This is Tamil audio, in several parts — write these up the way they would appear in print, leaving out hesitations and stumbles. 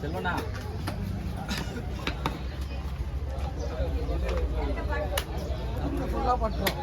செல்வண்ணா ஃபுல்லாக பண்ணுறோம்.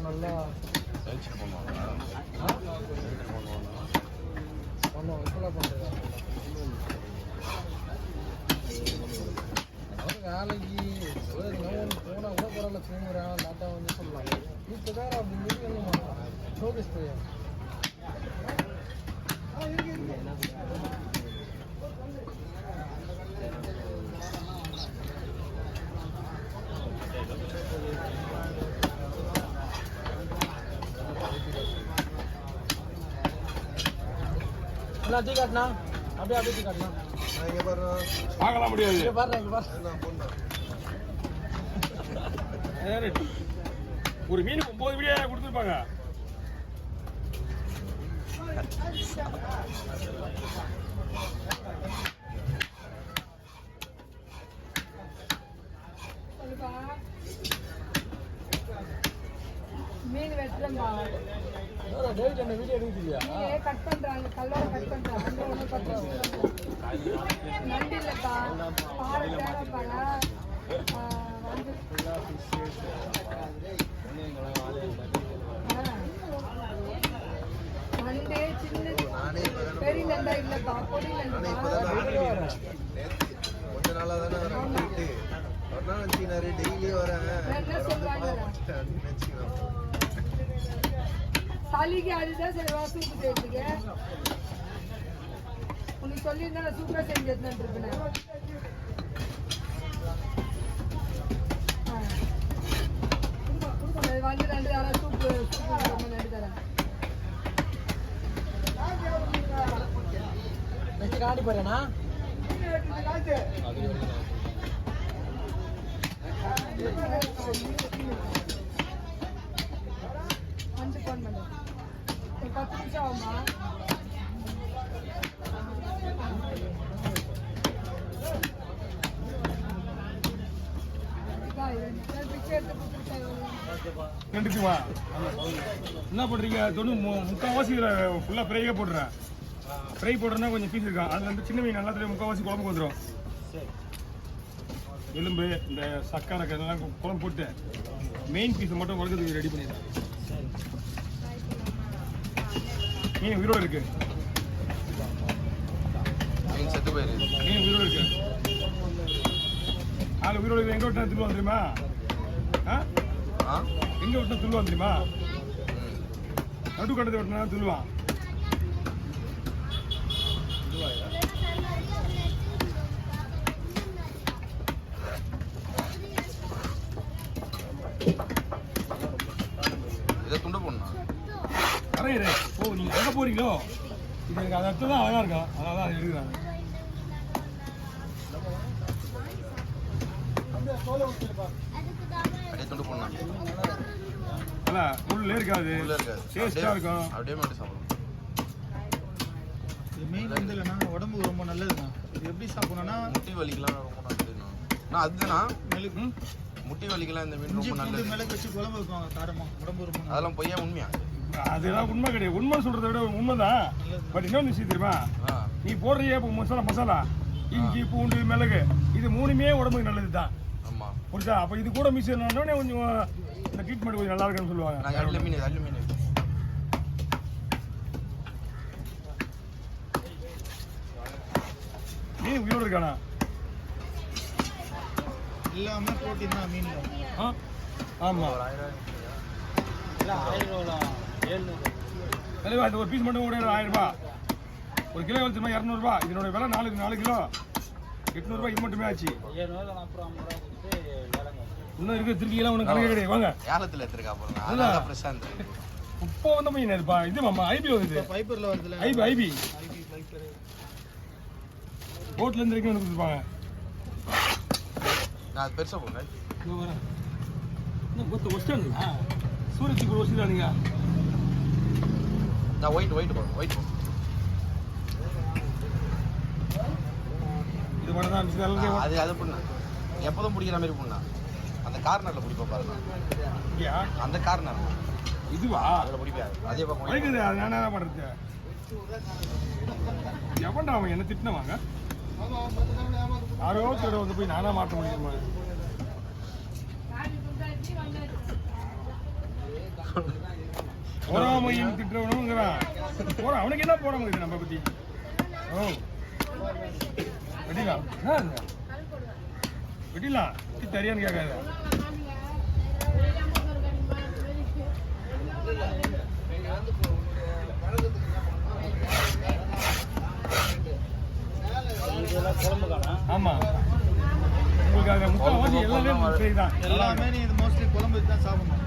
நல்லா வேலைக்கு போனால் கூட பரவாயில்ல தூங்குறேன் லேட்டாக வந்து சொல்லலாம். வீட்டில் தான் அப்படி மீட்டிங் மாட்டான் ஷோகேஸ் போய் டீ காட்டினா அப்படியே அப்படியே டீ காட்டினா பார்க்கலாம் முடியாது. ஒரு மீன் 9 வீடியோ கொடுத்துருப்பாங்க. மீன் வெட்டலம்பா டேவிட் என்ன வீடியோ எடுக்கலையா? கட் பண்றாங்க, கல்லோட கட் பண்றாங்க. அந்த ஒண்ணு பண்றாங்க. நண்டு இல்லப்பா, பாறை தேவைப்பாங்க. நண்டு சின்ன பெரிய நண்டா இல்லப்பா, பொடி நண்டு. கொஞ்ச நாளா தானே டெய்லி வரேன். என்ன சொல்லுவாங்க, சளிக்கு அதுதான் செய்வா சூப்பு செய்யறதுக்கு. உனக்கு சொல்லியிருந்தா நான் சூப்பரா செஞ்சு எடுத்துட்டு இருப்பேன். வந்து 2 தரம் சூப்பு நண்டு தரேன். காடி போறேனா வந்து ஃபோன் பண்ணு. ஒரு 10 நிமிஷம் ஆகுமா? கண்டிப்பா என்ன பண்றீங்க? 3/4 ஃபுல்லா ஃப்ரையே போடுறேன். ஃப்ரை போடுறேன்னா கொஞ்சம் பீஸ் இருக்கான். அதுல இருந்து சின்ன மீன் நல்லா 3/4 குழம்புக்கு வந்துடும். எலும்பு இந்த சக்கரை இதெல்லாம் குழம்பு போட்டு மெயின் பீஸை மட்டும் வறுக்கிறதுக்கு ரெடி பண்ணிடுறேன். மீன் உயிரோடு இருக்கு. மீன் உயிரோடு இருக்கு. ஆள் உயிரோடு இருக்கு. எங்க விட்டா திரும்ப வந்துருமா? எங்க விட்டா துள்ளுவான் தெரியுமா? நடு கட்டத்தை விட்டா துள்ளுவான். ஓ, நீங்க எங்க போறீங்களோ இது எனக்கு அது அடுத்து தான் அழகா இருக்கும். அதனால தான் எடுக்கிறாங்க. உள்ளே இருக்காது, டேஸ்டா இருக்கும். அப்படியே மட்டும் சாப்பிடலாம். இது மெயின் வந்து இல்லைன்னா உடம்புக்கு ரொம்ப நல்லதுண்ணா. இது எப்படி சாப்பிடணும்னா முட்டி வலிக்கலாம் ரொம்ப நல்லதுண்ணா. அதுதான் மிளகு முட்டி வலிக்கலாம் இந்த மீன் ரொம்ப நல்லது. மிளகு வச்சு குழம்பு வைப்பாங்க காரமா. உடம்பு ரொம்ப அதெல்லாம் பொய்யா உண்மையா? அதெல்லாம் உண்மை கிடையாது. உண்மை சொல்றதை விட உண்மைதான். பட் இன்னொன்று விஷயம் தெரியுமா? நீ போடுறியே இப்போ மசாலா இஞ்சி பூண்டு மிளகு இது 3மே உடம்புக்கு நல்லது தான். ஆமா புரியுதா? அப்போ இது கூட மிக்ஸ் பண்ணோடனே கொஞ்சம் இந்த ட்ரீட்மெண்ட் கொஞ்சம் நல்லா இருக்குன்னு சொல்லுவாங்க. மீன் உயிரோடு இருக்கானா? எல்லாமே ப்ரோட்டீன் தான் மீன். ஆமா. இல்லை 1000 ரூபா 700. தலைவா இந்த ஒரு பீஸ் மட்டும் கூட 1000 ரூபாய். ஒரு கிலோ எவ்வளோ தெரியுமா? 200 இதனோட விலை 4 கிலோ 800 இது மட்டுமே ஆச்சு. இன்னும் இருக்கு திருக்கிலாம் ஒன்றும் கணக்கு கிடையாது. வாங்க ஏலத்துல எடுத்துருக்கா போறேன் அதெல்லாம் ஃப்ரெஷ்ஷாக இருந்தது. இப்போ வந்த மீன் இருப்பா இது மாமா ஐபி வருது. ஃபைபர்ல வருதுல ஐபி போட்ல இருந்து வரைக்கும் வந்து கொடுப்பாங்க. நான் அது பெருசாக போங்க. இன்னும் கொத்து ஒஸ்டானுங்களா? சூரியத்துக்கு ஒரு ஒஸ்டானுங்க. நான் ஒயிட் போகிறேன் ஒயிட். இது மட்டும் தான் அது அது பண்ணா எப்போதும் பிடிக்கிற மாதிரி பண்ணா அந்த கார்னரில் பிடிப்பா பாருங்க. இங்கேயா? அந்த கார்னர் இதுவா? அதில் பிடிப்பாரு அதே பக்கம் வலிக்குது. அது நான் என்ன பண்ணுறது? எவன்டா அவன் என்ன திட்டினவாங்க? யாரோ தேட வந்து போய் நானா மாட்ட முடியுமா? போறாமையும் திட்டுறவனுங்கிறான். அவனுக்கு என்ன போறாம இருக்கு நம்ம பத்தி? ஓ வெட்டிலாம் வெட்டிலாம் தெரியான்னு கேட்காத. ஆமா உங்களுக்கு முக்கால்வாசி எல்லாமே தான். எல்லாமே நீ இது மோஸ்ட்லி குழம்பு தான் சாப்பிடணும்.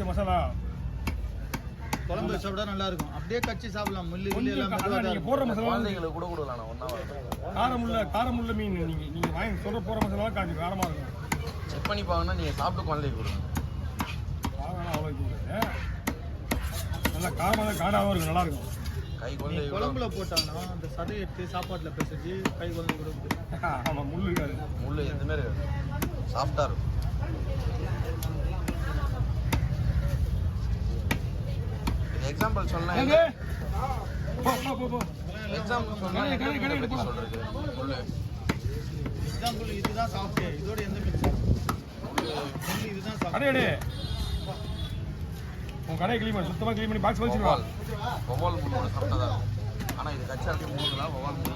மசாலா குழம்பு வச்சா விட நல்லா இருக்கும். அப்படியே கச்சி சாப்பிடலாம். முள்ளு கிள்ளு கொஞ்சம் எல்லாம் நீங்க போடுற மசாலா குழந்தைங்களுக்கு கூட கொடுக்கலாம். ஒன்றா காரமுள்ள மீன் நீங்க வாங்கி சொல்ற போற மசாலா காஞ்சி காரமா இருக்கும். செக் பண்ணி பாங்கன்னா நீங்கள் சாப்பிட்டு குழந்தைக்கு கொடுங்க. காரம் அவ்வளோ இல்லை. நல்லா காரமாக காடாகவும் இருக்கும். நல்லா இருக்கும். கை குழந்தை குழம்புல போட்டாங்கன்னா அந்த சதை எடுத்து சாப்பாட்டுல பிசைஞ்சு கை குழந்தை கொடுக்குது. ஆமாம் முள் இருக்காது. முள் எதுவுமே இருக்காது. சாஃப்டாக இருக்கும். எக்ஸாம்பிள் சொன்னேன். எக்ஸாம்பிள் சொன்னேன் சொல்றது முள் எக்ஸாம்பிள் இதுதான் சாப்பிட்டு இதோட எந்த மீன் முள்ளு இதுதான் சாப்பிட்டு. அடே உன் கடையை க்ளீன் பண்ணி சுத்தமாக க்ளீன் பண்ணி பாக்ஸ் வச்சுருவாள். வவால் முள்ளோட சாப்பிட்டா தான் இருக்கும். ஆனால் இது கச்சா இருக்கு மூணுலாம் வவால் முள்.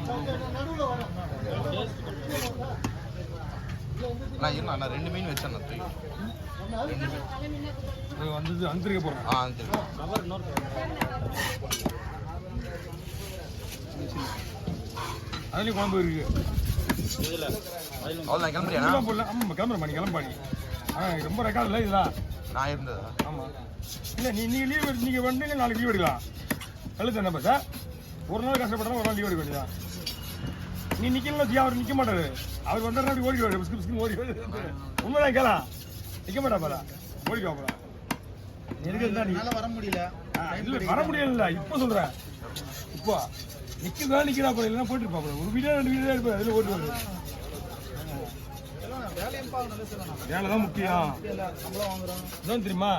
நான் 2 மீன் வச்சேன். நான் தூக்கி 2 மீன் வந்து அனுப்பிக்க போகிறேன். அதுலேயும் குழம்பு இருக்கு. அவ்வளோதான் கிளம்புறியா? ஆமாம் கிளம்புறேன் நீ கிளம்பாடி. ஆனால் ரொம்ப ரெக்கார்டு இல்லை இதெல்லாம். நான் இருந்ததா? ஆமாம் இல்லை நீங்கள் லீவ் நீங்கள் வந்து நாளைக்கு லீவ் எடுக்கலாம். கழுத்து என்ன சார்? ஒரு நாள் கஷ்டப்பட்டா ஒரு நாள் லீவ் எடுக்க வேண்டியதான். நீ நிற்கலாம். அவர் நிற்க மாட்டாரு. அவர் வந்தாருன்னா அப்படி ஓடிடுவாரு. பிஸ்கு பிஸ்கு ஓடிடுவாரு. உண்மைதான் கேளா நிற்க மாட்டா பாரா ஓடிக்கா போறா. என்னால வர முடியல. இல்லை வர முடியல. இப்போ சொல்கிறேன். இப்போ நிற்கதான் நிற்கிறா போல இல்லைன்னா போயிட்டு இருப்பா போல. ஒரு வீடியோ 2 வீடியோ இருப்பாரு. அதில் ஓட்டுவாரு. வேலையும் பார்க்கணும். வேலை தான் முக்கியம். சம்பளம் வாங்குறோம். இதான் தெரியுமா?